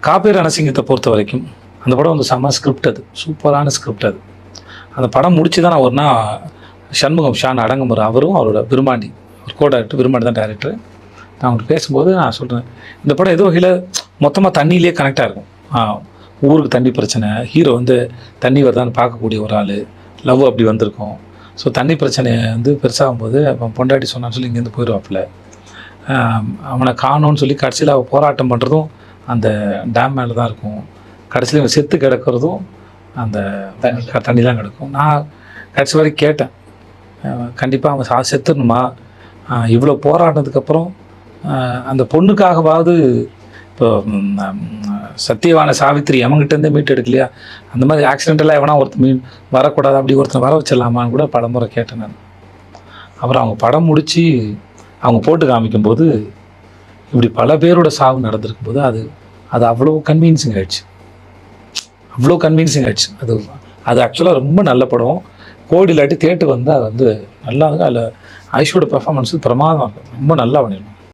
Copy ரணசிங்கத்தை பொறுத்த வரைக்கும் அந்த படம் வந்து செம்ம ஸ்கிரிப்ட், அது சூப்பரான ஸ்கிரிப்ட். அது அந்த படம் முடிச்சு தான் நான் ஒரு நாள் சண்முகம் ஷான் அடங்குமுறை அவரும் அவரோட விரும்பாண்டி ஒரு கோ டைரக்டர், விரும்பாண்டி தான் டைரக்டர், நான் அவங்களுக்கு பேசும்போது நான் சொல்கிறேன் இந்த படம் ஏதோ வகையில் மொத்தமாக தண்ணியிலே கனெக்டாக இருக்கும். ஊருக்கு தண்ணி பிரச்சனை, ஹீரோ வந்து தண்ணி வருதான்னு பார்க்கக்கூடிய ஒரு ஆள், லவ் அப்படி வந்திருக்கும். ஸோ தண்ணி பிரச்சனையை வந்து பெருசாகும்போது அவன் பொண்டாட்டி சொன்னான்னு சொல்லி இங்கேருந்து போயிடுவாப்புல, அவனை காணோன்னு சொல்லி கடைசியில் அவள் போராட்டம் பண்ணுறதும் அந்த டேம் மேலே தான் இருக்கும். கடைசியில் இவன் செத்து கிடக்கிறதும் அந்த தண்ணி தான் கிடக்கும். நான் கடைசி வரைக்கும் கேட்டேன், கண்டிப்பாக அவன் செத்துடணுமா, இவ்வளோ போராட்டத்துக்கப்புறம் அந்த பொண்ணுக்காகவாவது இப்போ சத்தியவான சாவித்திரி அவங்ககிட்டேருந்தே மீட் எடுக்கலையா, அந்த மாதிரி ஆக்சிடென்டெல்லாம் எவனா ஒருத்தர் வரக்கூடாது, அப்படி ஒருத்தர் வர வச்சிடலாமான்னு கூட பலமுறை கேட்டேன் நான். அப்புறம் அவங்க படம் முடித்து அவங்க போட்டு காமிக்கும்போது இப்படி பல பேரோட சாவு நடந்திருக்கும்போது அது அவ்வளோ கன்வீன்சிங் ஆயிடுச்சு, அவ்வளோ கன்வீன்சிங் ஆயிடுச்சு. அது ஆக்சுவலாக ரொம்ப நல்ல படம். கோடி இல்லாட்டி தேட்டருக்கு வந்து அது வந்து நல்லா இருக்கும். அதில் ஐஷோட பெர்ஃபார்மன்ஸு பிரமாதமாக இருக்கும், ரொம்ப நல்லா பண்ணியிருக்கும்.